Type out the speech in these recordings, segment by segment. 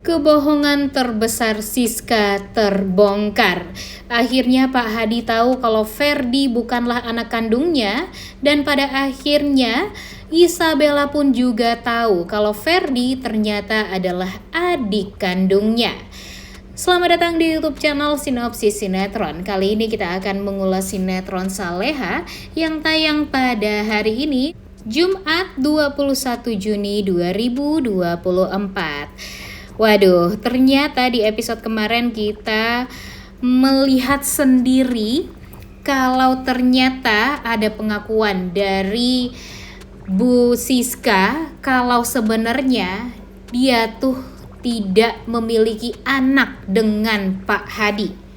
Kebohongan terbesar Siska terbongkar. Akhirnya Pak Hadi tahu kalau Ferdi bukanlah anak kandungnya, dan pada akhirnya Isabella pun juga tahu kalau Ferdi ternyata adalah adik kandungnya. Selamat datang di YouTube channel Sinopsis Sinetron. Kali ini kita akan mengulas sinetron Saleha yang tayang pada hari ini, Jumat 21 Juni 2024. Waduh, ternyata di episode kemarin kita melihat sendiri kalau ternyata ada pengakuan dari Bu Siska kalau sebenarnya dia tuh tidak memiliki anak dengan Pak Hadi.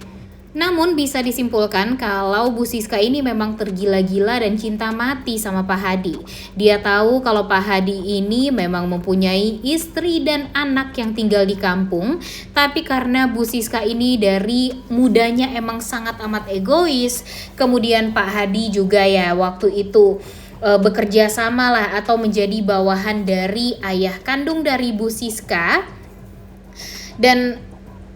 Namun bisa disimpulkan kalau Bu Siska ini memang tergila-gila dan cinta mati sama Pak Hadi. Dia tahu kalau Pak Hadi ini memang mempunyai istri dan anak yang tinggal di kampung. Tapi karena Bu Siska ini dari mudanya emang sangat amat egois. Kemudian Pak Hadi juga ya waktu itu bekerja sama lah atau menjadi bawahan dari ayah kandung dari Bu Siska. Dan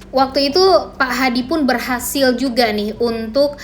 waktu itu Pak Hadi pun berhasil juga nih untuk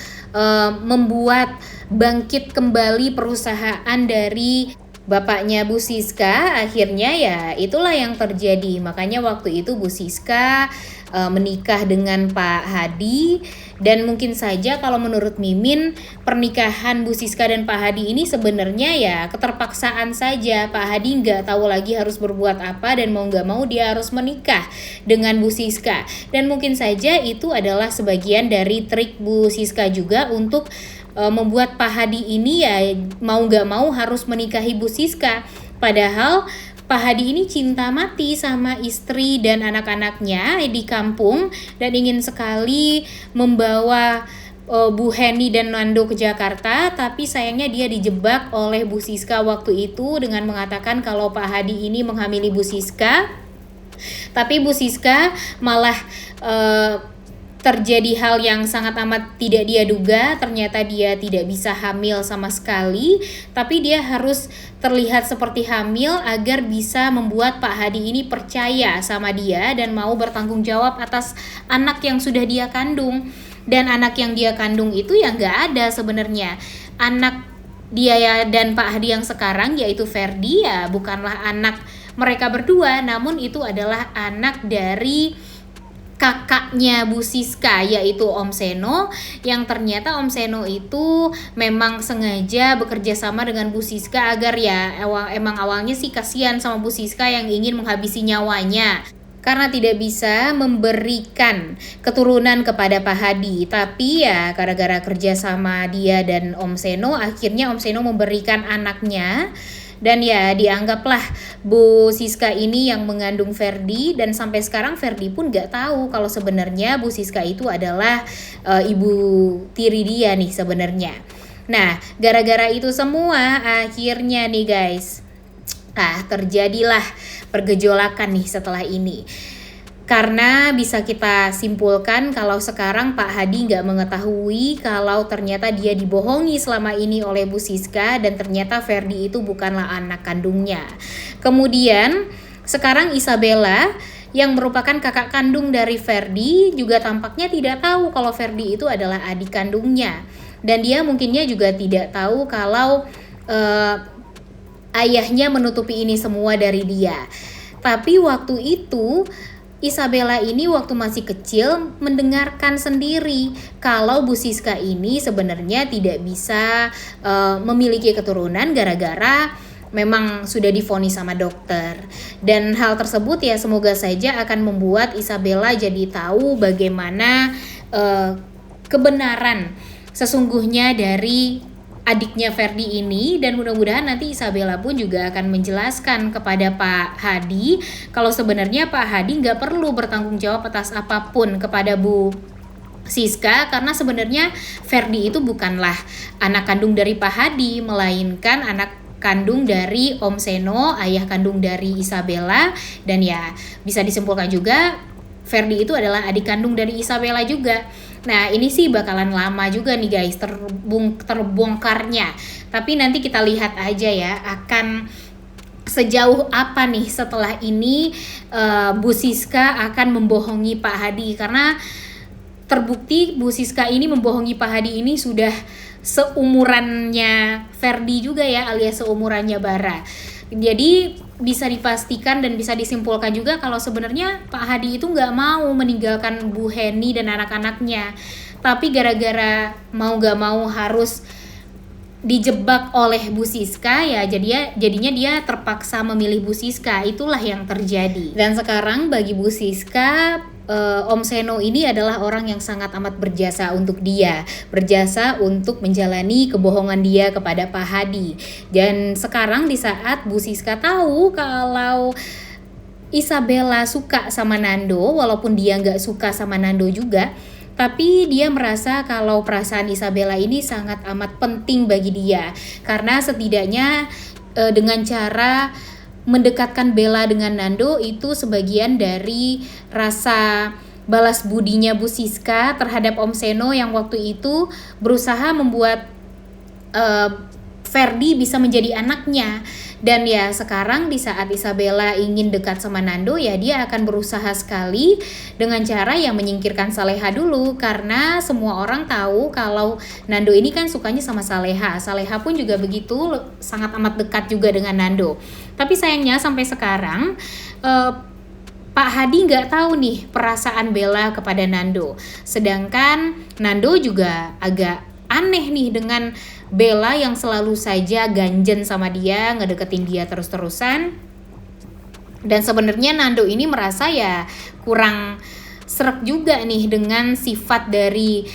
membuat bangkit kembali perusahaan dari bapaknya Bu Siska. Akhirnya ya itulah yang terjadi. Makanya waktu itu Bu Siska menikah dengan Pak Hadi. Dan mungkin saja kalau menurut Mimin, pernikahan Bu Siska dan Pak Hadi ini sebenarnya ya keterpaksaan saja. Pak Hadi nggak tahu lagi harus berbuat apa dan mau nggak mau dia harus menikah dengan Bu Siska. Dan mungkin saja itu adalah sebagian dari trik Bu Siska juga untuk membuat Pak Hadi ini ya mau nggak mau harus menikahi Bu Siska. Padahal Pak Hadi ini cinta mati sama istri dan anak-anaknya di kampung dan ingin sekali membawa Bu Heni dan Nando ke Jakarta, tapi sayangnya dia dijebak oleh Bu Siska waktu itu dengan mengatakan kalau Pak Hadi ini menghamili Bu Siska. Tapi Bu Siska malah terjadi hal yang sangat amat tidak dia duga. Ternyata dia tidak bisa hamil sama sekali, tapi dia harus terlihat seperti hamil agar bisa membuat Pak Hadi ini percaya sama dia dan mau bertanggung jawab atas anak yang sudah dia kandung. Dan anak yang dia kandung itu ya nggak ada sebenarnya. Anak dia ya dan Pak Hadi yang sekarang yaitu Ferdi ya bukanlah anak mereka berdua, namun itu adalah anak dari kakaknya Bu Siska yaitu Om Seno, yang ternyata Om Seno itu memang sengaja bekerja sama dengan Bu Siska agar ya emang awalnya sih kasihan sama Bu Siska yang ingin menghabisi nyawanya karena tidak bisa memberikan keturunan kepada Pak Hadi. Tapi ya gara-gara kerja sama dia dan Om Seno, akhirnya Om Seno memberikan anaknya. Dan ya dianggaplah Bu Siska ini yang mengandung Ferdi, dan sampai sekarang Ferdi pun gak tahu kalau sebenarnya Bu Siska itu adalah ibu tiri dia nih sebenarnya. Nah, gara-gara itu semua akhirnya nih guys, terjadilah pergejolakan nih setelah ini. Karena bisa kita simpulkan kalau sekarang Pak Hadi nggak mengetahui kalau ternyata dia dibohongi selama ini oleh Bu Siska dan ternyata Ferdi itu bukanlah anak kandungnya. Kemudian sekarang Isabella yang merupakan kakak kandung dari Ferdi juga tampaknya tidak tahu kalau Ferdi itu adalah adik kandungnya. Dan dia mungkinnya juga tidak tahu kalau ayahnya menutupi ini semua dari dia. Tapi waktu itu Isabella ini waktu masih kecil mendengarkan sendiri kalau Bu Siska ini sebenarnya tidak bisa memiliki keturunan gara-gara memang sudah divonis sama dokter. Dan hal tersebut ya semoga saja akan membuat Isabella jadi tahu bagaimana kebenaran sesungguhnya dari adiknya Ferdi ini, dan mudah-mudahan nanti Isabella pun juga akan menjelaskan kepada Pak Hadi kalau sebenarnya Pak Hadi nggak perlu bertanggung jawab atas apapun kepada Bu Siska, karena sebenarnya Ferdi itu bukanlah anak kandung dari Pak Hadi, melainkan anak kandung dari Om Seno, ayah kandung dari Isabella. Dan ya bisa disimpulkan juga Ferdi itu adalah adik kandung dari Isabella juga. Nah ini sih bakalan lama juga nih guys terbongkarnya. Tapi nanti kita lihat aja ya akan sejauh apa nih setelah ini Bu Siska akan membohongi Pak Hadi, karena terbukti Bu Siska ini membohongi Pak Hadi ini sudah seumurannya Ferdi juga ya, alias seumurannya Bara. Jadi bisa dipastikan dan bisa disimpulkan juga kalau sebenarnya Pak Hadi itu nggak mau meninggalkan Bu Heni dan anak-anaknya, tapi gara-gara mau nggak mau harus dijebak oleh Bu Siska ya, jadinya dia terpaksa memilih Bu Siska. Itulah yang terjadi. Dan sekarang bagi Bu Siska, Om Seno ini adalah orang yang sangat amat berjasa untuk dia, berjasa untuk menjalani kebohongan dia kepada Pak Hadi. Dan sekarang di saat Bu Siska tahu kalau Isabella suka sama Nando, walaupun dia nggak suka sama Nando juga, tapi dia merasa kalau perasaan Isabella ini sangat amat penting bagi dia, karena setidaknya dengan cara mendekatkan Bella dengan Nando itu sebagian dari rasa balas budinya Bu Siska terhadap Om Seno yang waktu itu berusaha membuat Ferdi bisa menjadi anaknya. Dan ya sekarang di saat Isabella ingin dekat sama Nando, ya dia akan berusaha sekali dengan cara yang menyingkirkan Saleha dulu, karena semua orang tahu kalau Nando ini kan sukanya sama Saleha. Saleha pun juga begitu, sangat amat dekat juga dengan Nando. Tapi sayangnya sampai sekarang Pak Hadi nggak tahu nih perasaan Bella kepada Nando. Sedangkan Nando juga agak aneh nih dengan Bella yang selalu saja ganjen sama dia, ngedeketin dia terus-terusan. Dan sebenarnya Nando ini merasa ya kurang srek juga nih dengan sifat dari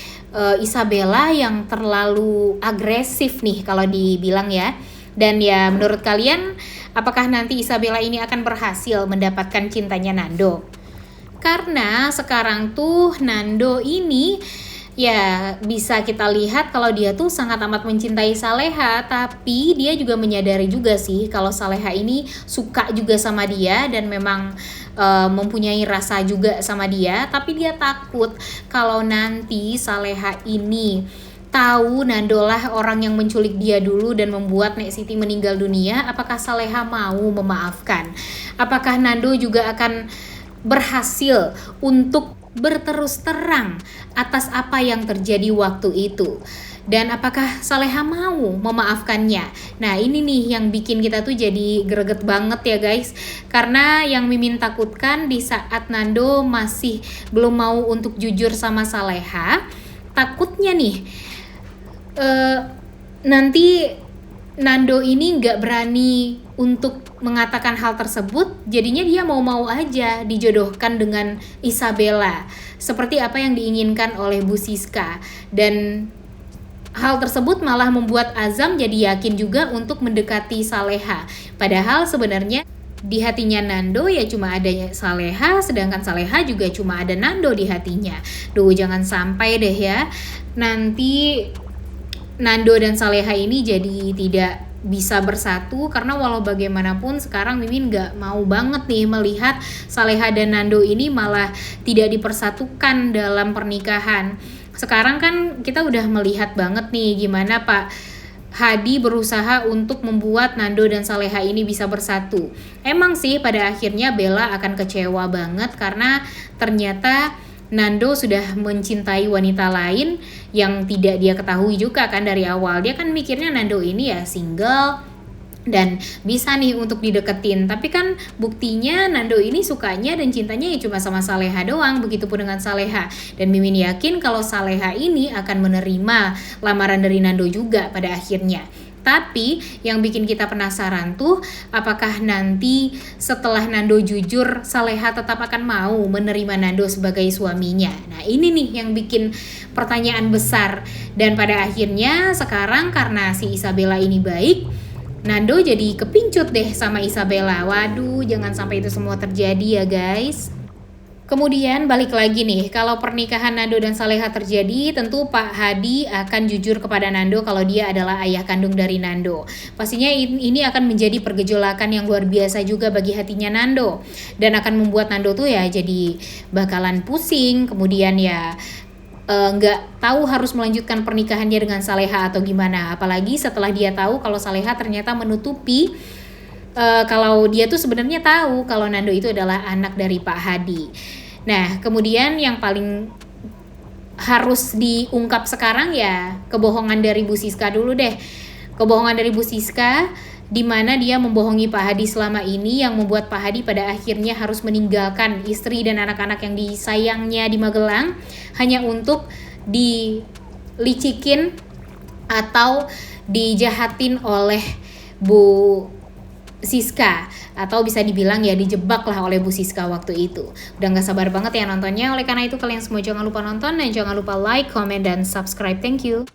Isabella yang terlalu agresif nih kalau dibilang ya. Dan ya menurut kalian, apakah nanti Isabella ini akan berhasil mendapatkan cintanya Nando? Karena sekarang tuh Nando ini ya bisa kita lihat kalau dia tuh sangat amat mencintai Saleha, tapi dia juga menyadari juga sih kalau Saleha ini suka juga sama dia dan memang mempunyai rasa juga sama dia. Tapi dia takut kalau nanti Saleha ini tahu Nando lah orang yang menculik dia dulu dan membuat Nek Siti meninggal dunia, apakah Saleha mau memaafkan? Apakah Nando juga akan berhasil untuk berterus terang atas apa yang terjadi waktu itu, dan apakah Saleha mau memaafkannya? Nah ini nih yang bikin kita tuh jadi greget banget ya guys, karena yang Mimin takutkan di saat Nando masih belum mau untuk jujur sama Saleha, takutnya nih nanti Nando ini nggak berani untuk mengatakan hal tersebut, jadinya dia mau-mau aja dijodohkan dengan Isabella seperti apa yang diinginkan oleh Bu Siska. Dan hal tersebut malah membuat Azam jadi yakin juga untuk mendekati Saleha, padahal sebenarnya di hatinya Nando ya cuma ada Saleha, sedangkan Saleha juga cuma ada Nando di hatinya. Duh, jangan sampai deh ya nanti Nando dan Saleha ini jadi tidak bisa bersatu, karena walau bagaimanapun sekarang Mimin gak mau banget nih melihat Saleha dan Nando ini malah tidak dipersatukan dalam pernikahan. Sekarang kan kita udah melihat banget nih gimana Pak Hadi berusaha untuk membuat Nando dan Saleha ini bisa bersatu. Emang sih pada akhirnya Bella akan kecewa banget karena ternyata Nando sudah mencintai wanita lain yang tidak dia ketahui juga kan dari awal. Dia kan mikirnya Nando ini ya single dan bisa nih untuk dideketin, tapi kan buktinya Nando ini sukanya dan cintanya ya cuma sama Saleha doang. Begitupun dengan Saleha, dan Mimin yakin kalau Saleha ini akan menerima lamaran dari Nando juga pada akhirnya. Tapi yang bikin kita penasaran tuh, apakah nanti setelah Nando jujur, Saleha tetap akan mau menerima Nando sebagai suaminya? Nah ini nih yang bikin pertanyaan besar. Dan pada akhirnya sekarang karena si Isabella ini baik, Nando jadi kepincut deh sama Isabella. Waduh, jangan sampai itu semua terjadi ya guys. Kemudian balik lagi nih, kalau pernikahan Nando dan Saleha terjadi, tentu Pak Hadi akan jujur kepada Nando kalau dia adalah ayah kandung dari Nando. Pastinya ini akan menjadi pergejolakan yang luar biasa juga bagi hatinya Nando, dan akan membuat Nando tuh ya jadi bakalan pusing. Kemudian ya nggak tahu harus melanjutkan pernikahannya dengan Saleha atau gimana. Apalagi setelah dia tahu kalau Saleha ternyata menutupi kalau dia tuh sebenarnya tahu kalau Nando itu adalah anak dari Pak Hadi. Nah, kemudian yang paling harus diungkap sekarang ya kebohongan dari Bu Siska dulu deh. Kebohongan dari Bu Siska di mana dia membohongi Pak Hadi selama ini yang membuat Pak Hadi pada akhirnya harus meninggalkan istri dan anak-anak yang disayangnya di Magelang hanya untuk dilicikin atau dijahatin oleh Bu Siska, atau bisa dibilang ya dijebak lah oleh Bu Siska waktu itu. Udah gak sabar banget ya nontonnya. Oleh karena itu kalian semua jangan lupa nonton dan jangan lupa like, comment, dan subscribe. Thank you.